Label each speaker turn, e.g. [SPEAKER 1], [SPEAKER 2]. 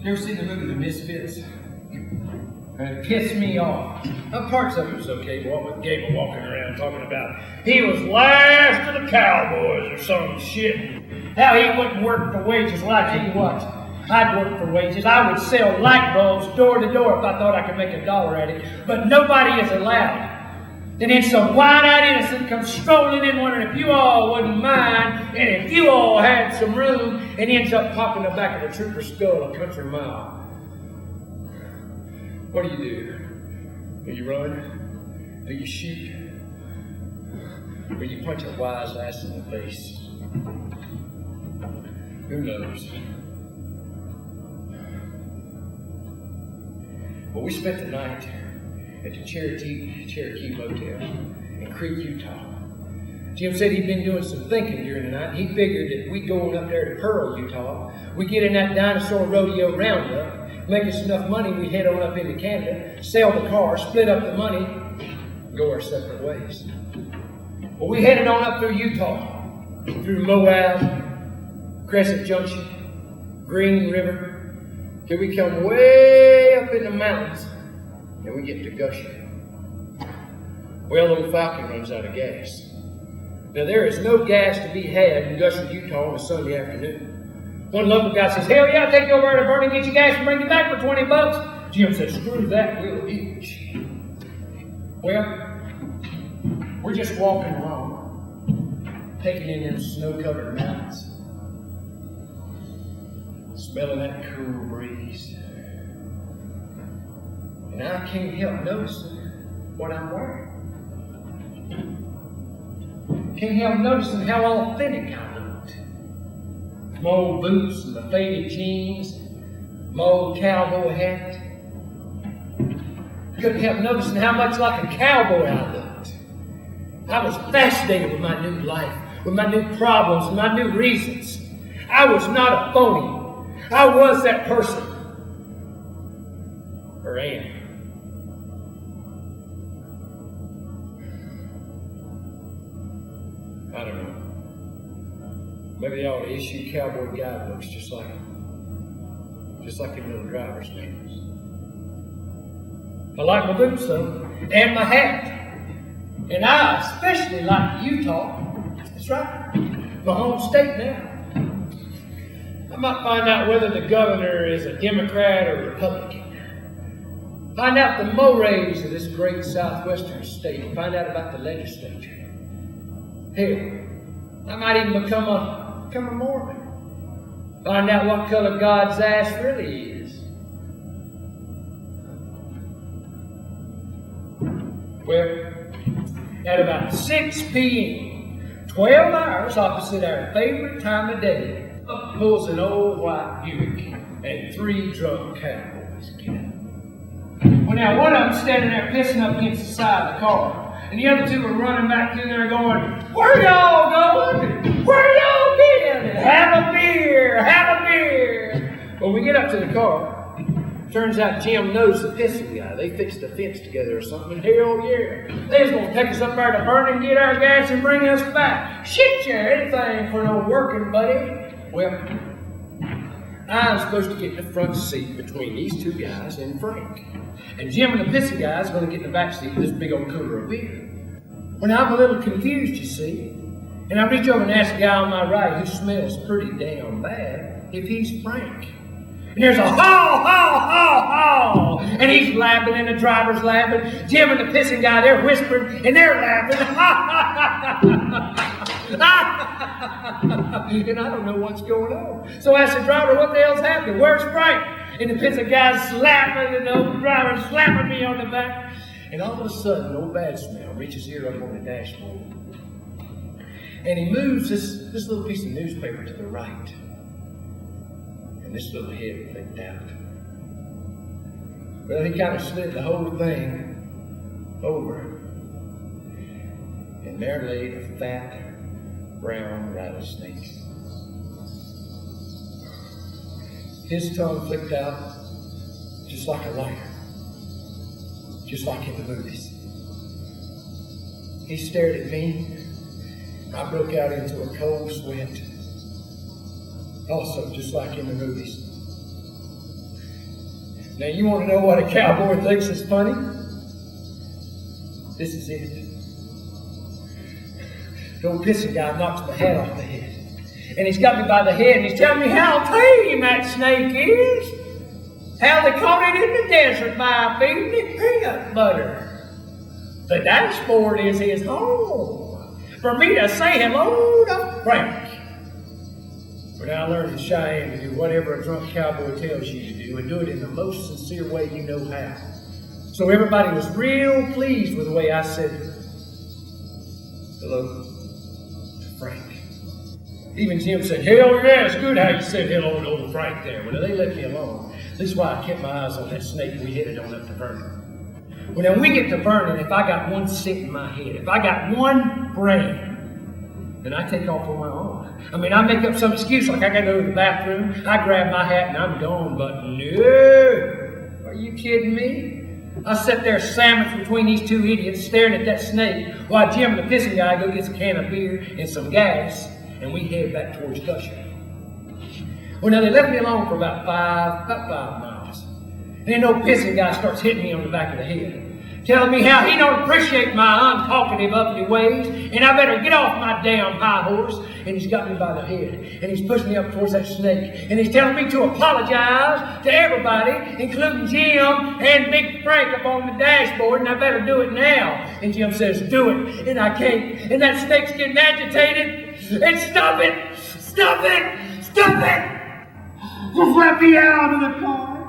[SPEAKER 1] You ever seen the movie The Misfits? And it pissed me off. Parts of it was okay, but what with Gable walking around talking about he was last of the cowboys or some shit. How he wouldn't work for wages. Well, I tell you what, I'd work for wages. I would sell light bulbs door to door if I thought I could make $1 at it. But nobody is allowed. And then some wide-eyed innocent comes strolling in wondering if you all wouldn't mind and if you all had some room, and ends up popping the back of a trooper's skull a country mile. What do? Do you run? Do you shoot? Or you punch a wise ass in the face? Who knows? Well, we spent the night at the Cherokee Motel in Creek, Utah. Jim said he'd been doing some thinking during the night. He figured that we'd go on up there to Pearl, Utah. We'd get in that dinosaur rodeo roundup, make us enough money, we'd head on up into Canada, sell the car, split up the money, go our separate ways. Well, we headed on up through Utah, through Moab, Crescent Junction, Green River, till we come way up in the mountains, and we get to Gusher. Well, old Falcon runs out of gas. Now, there is no gas to be had in Gusher, Utah on a Sunday afternoon. One local guy says, hell yeah, I'll take you over to Vernon, get you gas and bring you back for $20. Jim says, screw that, we'll each. Well, we're just walking along, taking in them snow-covered mountains, smelling that cool breeze. And I can't help noticing what I'm wearing. Can't help noticing how authentic I looked. My old boots and the faded jeans, my old cowboy hat. Couldn't help noticing how much like a cowboy I looked. I was fascinated with my new life, with my new problems, and my new reasons. I was not a phony. I was that person. Or am. I don't know. Maybe they ought to issue cowboy guidebooks just like them little driver's manuals. I like my boots though, and my hat. And I especially like Utah. That's right, my home state now. I might find out whether the governor is a Democrat or Republican. Find out the mores of this great southwestern state. Find out about the legislature. Hell, I might even become a Mormon. Find out what color God's ass really is. Well, at about 6 p.m., 12 hours opposite our favorite time of day, up pulls an old white Buick and 3 drunk cowboys get out. Well, now one of them standing there pissing up against the side of the car. And the other 2 were running back through there going, where y'all going? Where y'all been? Have a beer, have a beer. Well, we get up to the car. Turns out Jim knows the pissing guy. They fixed a fence together or something. And hell yeah. They was going to take us up there to Vernon, get our gas, and bring us back. Shit, yeah, anything for no working buddy. Well, I'm supposed to get in the front seat between these 2 guys and Frank. And Jim and the pissy guy is going to get in the back seat with this big old cooler of beer. Well, now I'm a little confused, you see. And I reach over and ask the guy on my right, who smells pretty damn bad, if he's Frank. And there's a haw, haw, haw, haw. And he's laughing and the driver's laughing. Jim and the pissing guy, they're whispering and they're laughing. And I don't know what's going on. So I asked the driver, what the hell's happening? Where's Frank? And the pissing guy's slapping and the old driver's slapping me on the back. And all of a sudden, old bad smell reaches here up on the dashboard. And he moves this little piece of newspaper to the right. And this little head flicked out. Well, he kind of slid the whole thing over. And there lay a fat, brown rattlesnake. His tongue flicked out just like a lighter. Just like in the movies. He stared at me. I broke out into a cold sweat. Also, just like in the movies. Now you want to know what a cowboy thinks is funny? This is it. The old pissing guy knocks my hat off the head. And he's got me by the head and he's telling me how tame that snake is. How they caught it in the desert by feeding it peanut butter. The dashboard is his home. For me to say hello to Frank. But I learned in Cheyenne to do whatever a drunk cowboy tells you to do and do it in the most sincere way you know how. So everybody was real pleased with the way I said hello to Frank. Even Jim said, hell yeah, it's good how you said hello to old Frank there. Well, they let me alone. This is why I kept my eyes on that snake we headed on up to Vernon. Well, now when we get to Vernon, if I got one cent in my head, if I got one brain, then I take off on my own. I mean, I make up some excuse like I gotta go to the bathroom, I grab my hat and I'm gone, but no! Are you kidding me? I sat there sandwiched between these two idiots staring at that snake while Jim the pissing guy go gets a can of beer and some gas and we head back towards Gusher. Well, now they left me alone for about 5 miles. And then no pissing guy starts hitting me on the back of the head, telling me how he don't appreciate my untalkative, uppity ways, and I better get off my damn high horse. And he's got me by the head, and he's pushing me up towards that snake, and he's telling me to apologize to everybody, including Jim and Big Frank up on the dashboard, and I better do it now. And Jim says, do it, and I can't, and that snake's getting agitated, and stop it, stop it, stop it! Just let me out of the car.